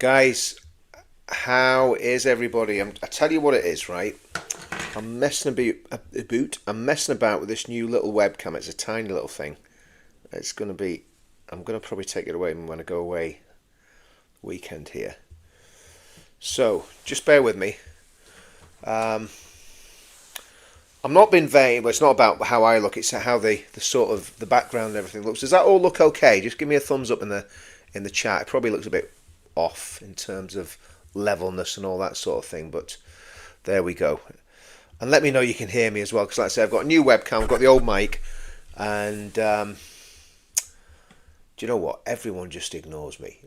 Guys, how is everybody? I tell you what it is, right? I'm messing about with this new little webcam. It's a tiny little thing. It's going to be. I'm going to probably take it away when I go away weekend here. So just bear with me. I'm not being vain, but it's not about how I look. It's how the sort of the background and everything looks. Does that all look okay? Just give me a thumbs up in the chat. It probably looks a bit off in terms of levelness and all that sort of thing, but there we go. And let me know you can hear me as well, because like I said, I've got a new webcam, I've got the old mic, and do you know what? Everyone just ignores me.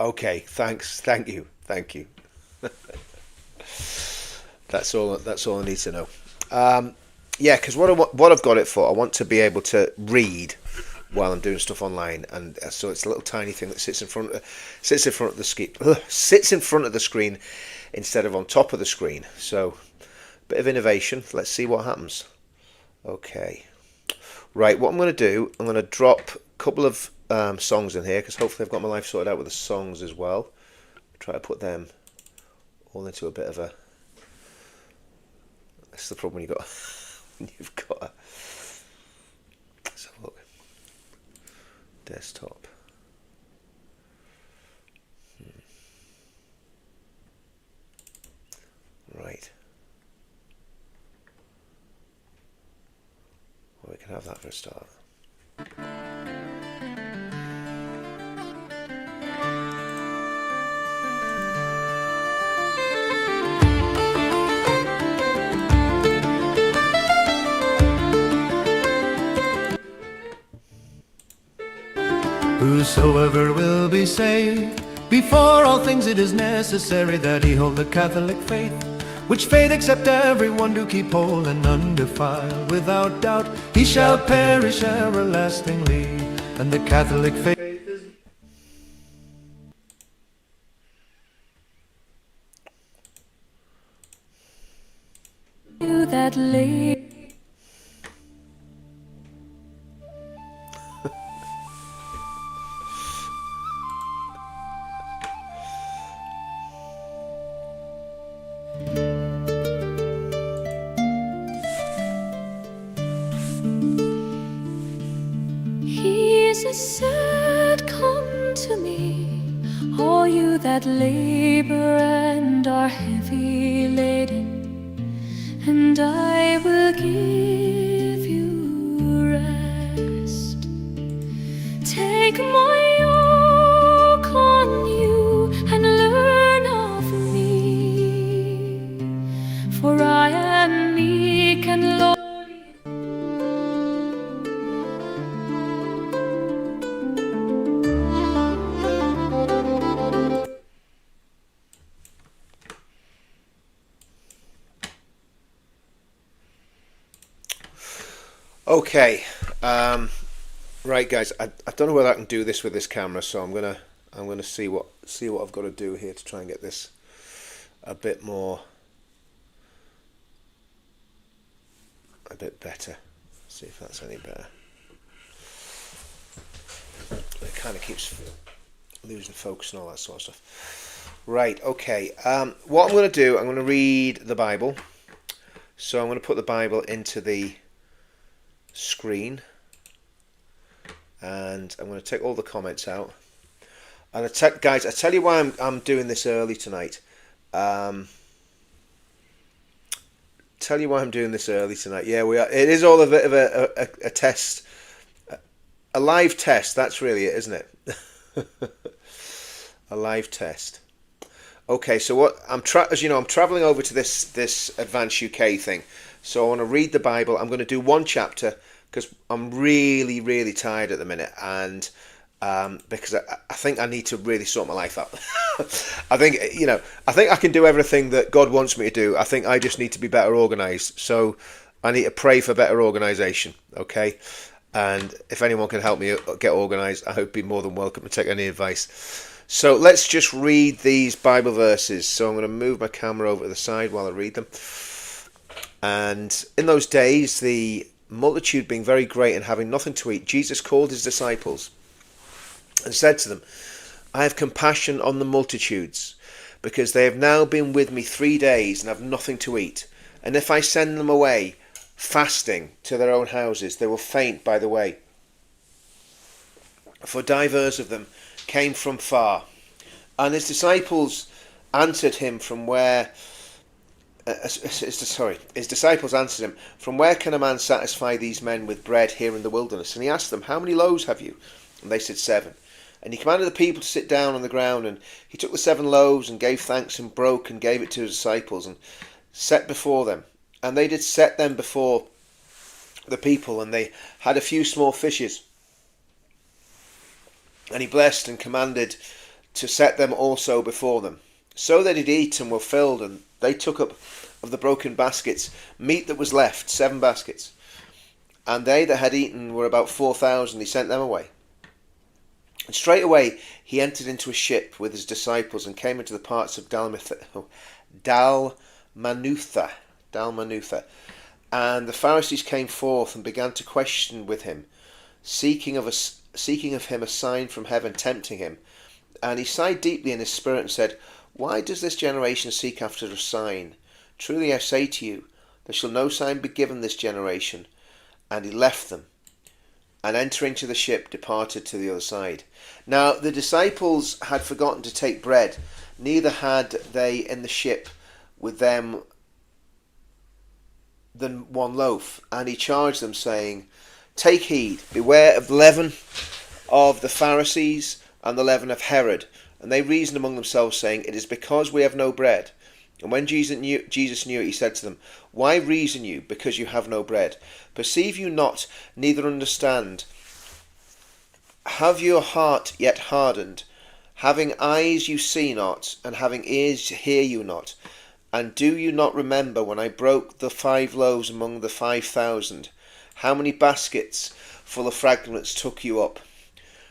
Okay, thanks, thank you. That's all I need to know. Yeah, because what I've got it for, I want to be able to read while I'm doing stuff online, and so it's a little tiny thing that sits in front of the screen instead of on top of the screen. So, bit of innovation. Let's see what happens. Okay, right. What I'm going to do, I'm going to drop a couple of songs in here, because hopefully I've got my life sorted out with the songs as well. Try to put them all into a bit of a. That's the problem when you've got a. Let's have a look. Desktop. Right. Well, we can have that for a start. Whosoever will be saved, before all things it is necessary that he hold the Catholic faith, which faith except everyone do keep whole and undefiled. Without doubt he shall perish everlastingly, and the Catholic faith is... You that lay. Said, come to me, all you that labor and are heavy laden, and I will give you rest. Take my yoke on you and learn of me, for I am meek and lowly. Okay, right, guys. I don't know whether I can do this with this camera, so I'm gonna see what I've got to do here to try and get this a bit better. See if that's any better. It kind of keeps losing focus and all that sort of stuff. Right. Okay. What I'm going to do, I'm going to read the Bible. So I'm going to put the Bible into the screen, and I'm going to take all the comments out. And guys, I tell you why I'm doing this early tonight. Tell you why I'm doing this early tonight. Yeah, we are. It is all a bit of a test, a live test. That's really it, isn't it? A live test. Okay, so what as you know, I'm traveling over to this Advanced UK thing. So I want to read the Bible. I'm going to do one chapter because I'm really, really tired at the minute, and because I think I need to really sort my life out. I think I can do everything that God wants me to do. I think I just need to be better organised. So I need to pray for better organisation. Okay, and if anyone can help me get organised, I would be more than welcome to take any advice. So let's just read these Bible verses. So I'm going to move my camera over to the side while I read them. And in those days, the multitude being very great and having nothing to eat, Jesus called his disciples and said to them, I have compassion on the multitudes, because they have now been with me 3 days and have nothing to eat. And if I send them away fasting to their own houses, they will faint by the way. For divers of them came from far. And his disciples answered him his disciples answered him, from where can a man satisfy these men with bread here in the wilderness? And he asked them, how many loaves have you? And they said 7. And he commanded the people to sit down on the ground, and he took the 7 loaves and gave thanks and broke and gave it to his disciples and set before them. And they did set them before the people, and they had a few small fishes. And he blessed and commanded to set them also before them. So they did eat and were filled, and they took up of the broken baskets meat that was left, 7 baskets. And they that had eaten were about 4,000. He sent them away. And straightway he entered into a ship with his disciples and came into the parts of Dalmanutha. And the Pharisees came forth and began to question with him, seeking of him a sign from heaven, tempting him. And he sighed deeply in his spirit and said, why does this generation seek after a sign? Truly I say to you, there shall no sign be given this generation. And he left them, and entering into the ship departed to the other side. Now the disciples had forgotten to take bread, neither had they in the ship with them than 1 loaf. And he charged them, saying, take heed, beware of the leaven of the Pharisees and the leaven of Herod. And they reasoned among themselves, saying, it is because we have no bread. And when Jesus knew it, he said to them, why reason you, because you have no bread? Perceive you not, neither understand? Have your heart yet hardened? Having eyes you see not, and having ears hear you not? And do you not remember when I broke the 5 loaves among the 5,000? How many baskets full of fragments took you up?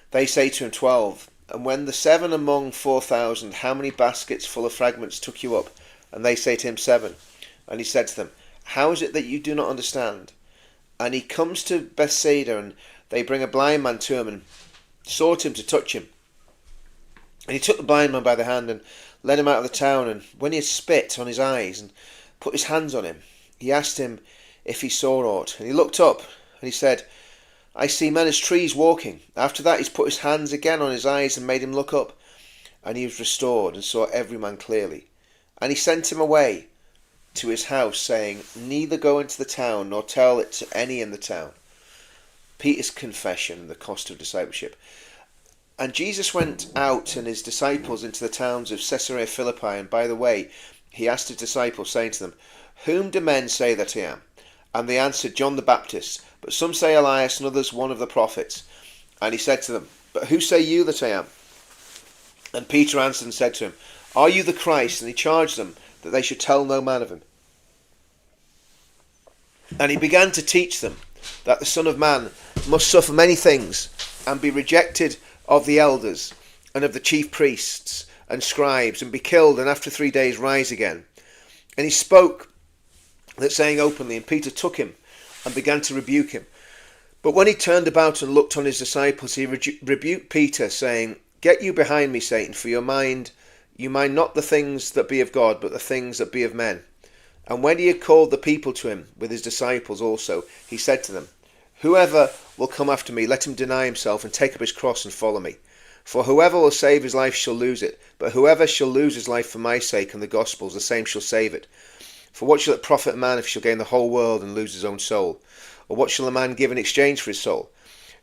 They say to him, 12. And when the 7 among 4,000, how many baskets full of fragments took you up? And they say to him, 7. And he said to them, how is it that you do not understand? And he comes to Bethsaida, and they bring a blind man to him, and sought him to touch him. And he took the blind man by the hand, and led him out of the town. And when he had spit on his eyes, and put his hands on him, he asked him if he saw aught. And he looked up, and he said, I see men as trees walking. After that he's put his hands again on his eyes, and made him look up. And he was restored, and saw every man clearly. And he sent him away to his house, saying, neither go into the town, nor tell it to any in the town. Peter's confession, the cost of discipleship. And Jesus went out and his disciples into the towns of Caesarea Philippi, and by the way he asked his disciples, saying to them, whom do men say that I am? And they answered, John the Baptist, but some say Elias, and others one of the prophets. And he said to them, but who say you that I am? And Peter answered and said to him, are you the Christ? And he charged them that they should tell no man of him. And he began to teach them that the Son of Man must suffer many things, and be rejected of the elders, and of the chief priests and scribes, and be killed, and after 3 days rise again. And he spoke that saying openly, and Peter took him, and began to rebuke him. But when he turned about and looked on his disciples, he rebuked Peter, saying, get you behind me, Satan, for you mind not the things that be of God, but the things that be of men. And when he had called the people to him, with his disciples also, he said to them, whoever will come after me, let him deny himself, and take up his cross, and follow me. For whoever will save his life shall lose it, but whoever shall lose his life for my sake and the gospel's, the same shall save it. For what shall it profit a man if he shall gain the whole world and lose his own soul? Or what shall a man give in exchange for his soul?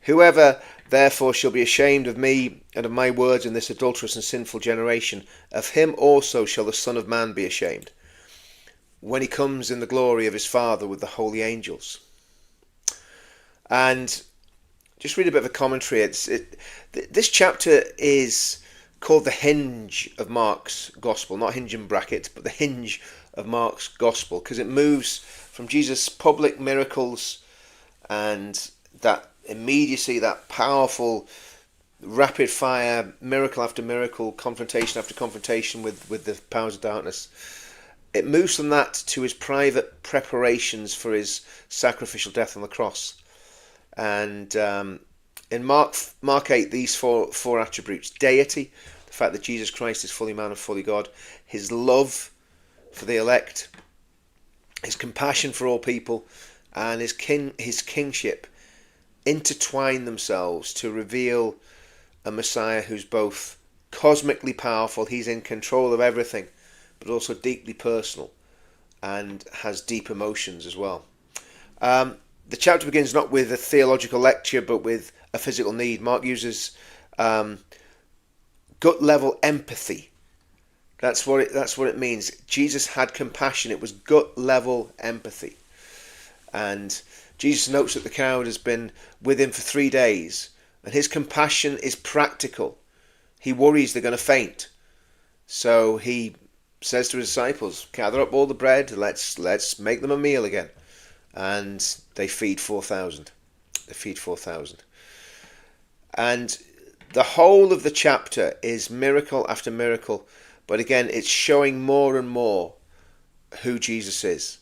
Whoever therefore shall be ashamed of me and of my words in this adulterous and sinful generation, of him also shall the Son of Man be ashamed, when he comes in the glory of his Father with the holy angels. And just read a bit of a commentary. This chapter is called the hinge of Mark's gospel, not hinge in brackets, but the hinge of Mark's gospel, because it moves from Jesus' public miracles and that immediacy, that powerful, rapid fire, miracle after miracle, confrontation after confrontation with the powers of darkness, it moves from that to his private preparations for his sacrificial death on the cross. And in Mark 8, these four attributes: deity, the fact that Jesus Christ is fully man and fully God; his love for the elect; his compassion for all people; and his kingship, intertwine themselves to reveal a Messiah who's both cosmically powerful, he's in control of everything, but also deeply personal and has deep emotions as well. The chapter begins not with a theological lecture, but with a physical need. Mark uses gut level empathy. That's what it means. Jesus had compassion. It was gut level empathy. And Jesus notes that the crowd has been with him for 3 days, and his compassion is practical. He worries they're going to faint. So he says to his disciples, gather up all the bread, let's make them a meal again. And they feed 4,000. They feed 4,000. And the whole of the chapter is miracle after miracle. But again, it's showing more and more who Jesus is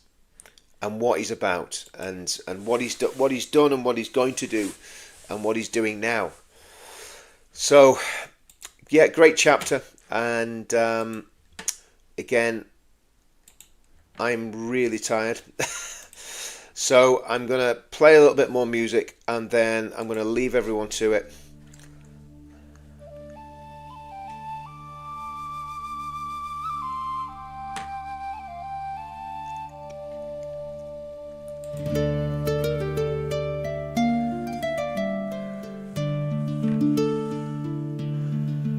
and what he's about, and what he's done and what he's going to do and what he's doing now. So, yeah, great chapter. And again, I'm really tired. So I'm going to play a little bit more music, and then I'm going to leave everyone to it.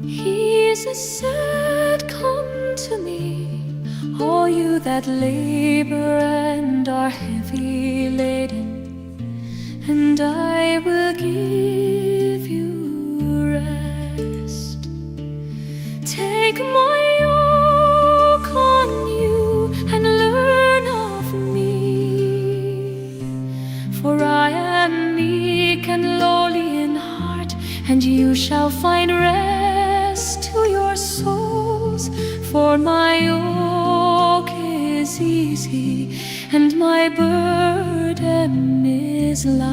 Jesus said, come to me, all you that labor and are heavy laden, and I will give you rest. Take my yoke on you and learn of me, for I am meek and lowly in heart, and you shall find rest to your souls. For my yoke is easy and my burden is light.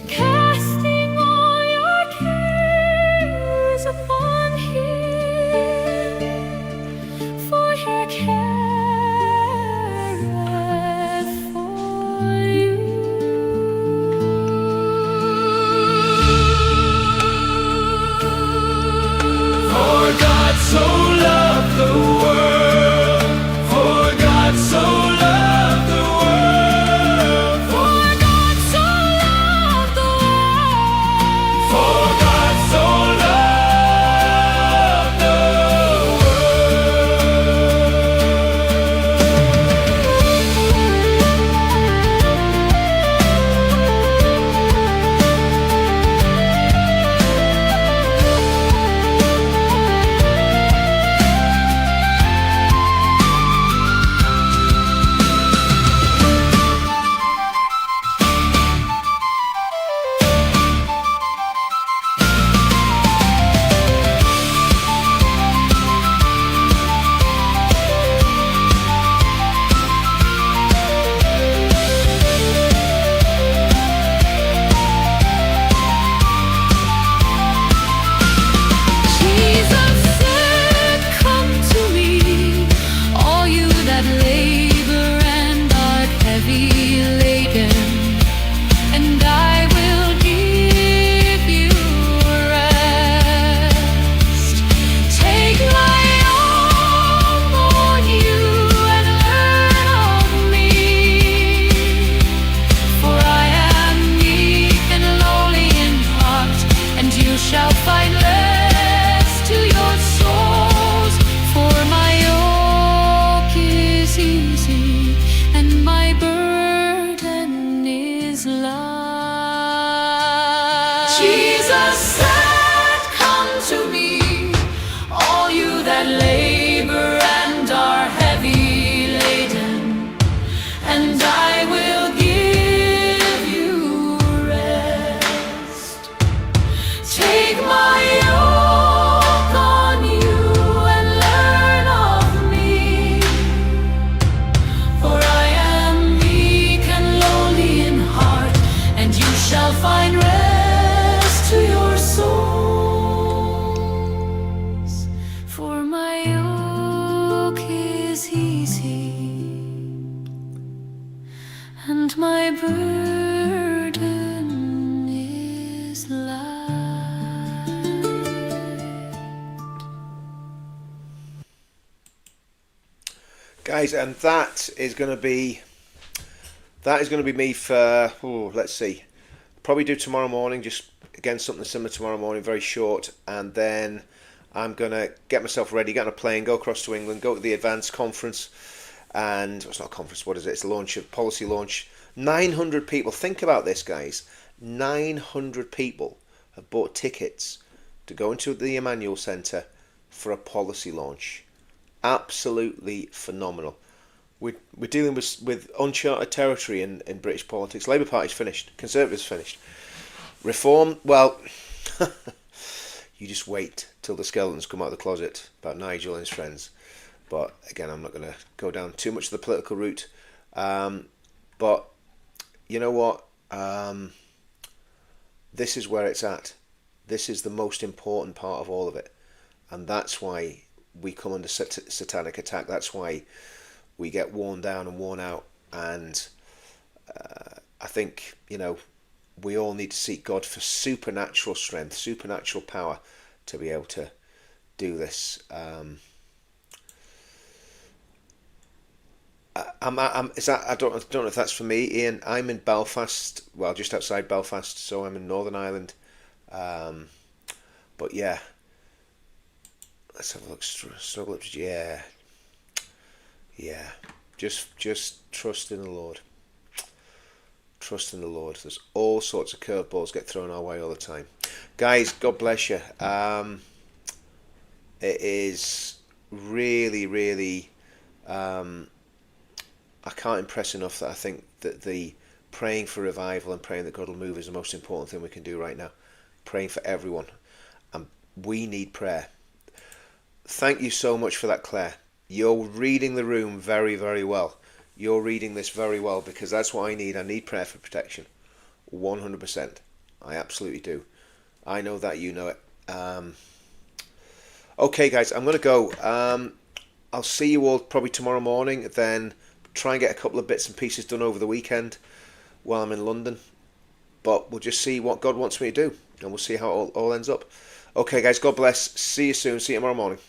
Casting all your cares upon him, for he careth for you. For God so loved the world, for God so loved the world, For God so loved the world, for God so loved the Jesus said, come to me, all you that labor and are heavy laden, and I will give you rest. Take my yoke on you and learn of me, for I am meek and lowly in heart, and you shall find rest to your souls. For my yoke is easy and my burden is light. Jesus said, come to me, all you that labor and are heavy laden, and I will give you rest. Take my yoke on you and learn and my burden is light. Guys, and that is going to be me for, let's see, probably do tomorrow morning, just again something similar tomorrow morning, very short, and then I'm going to get myself ready, get on a plane, go across to England, go to the advanced conference, and it's not a conference, what is it? It's a launch, of policy launch. 900 people, think about this, guys, 900 people have bought tickets to go into the Emmanuel Centre for a policy launch. Absolutely phenomenal. We're dealing with uncharted territory in British politics. Labour Party's finished. Conservatives finished. Reform, well, you just wait till the skeletons come out of the closet about Nigel and his friends. But again, I'm not going to go down too much of the political route. But you know what? This is where it's at. This is the most important part of all of it. And that's why we come under satanic attack. That's why we get worn down and worn out. And I think, we all need to seek God for supernatural strength, supernatural power to be able to do this. I don't know if that's for me, Ian. I'm in Belfast, well, just outside Belfast, so I'm in Northern Ireland. But yeah, let's have a look. Struggle. Yeah. Just trust in the Lord. Trust in the Lord. There's all sorts of curveballs get thrown our way all the time. Guys, God bless you. It is really, really, I can't impress enough that I think that the praying for revival and praying that God will move is the most important thing we can do right now. Praying for everyone. And we need prayer. Thank you so much for that, Claire. You're reading the room very, very well. You're reading this very well, because that's what I need. I need prayer for protection. 100%. I absolutely do. I know that you know it. Okay, guys, I'm going to go. I'll see you all probably tomorrow morning. Then try and get a couple of bits and pieces done over the weekend while I'm in London. But we'll just see what God wants me to do. And we'll see how it all ends up. Okay, guys, God bless. See you soon. See you tomorrow morning.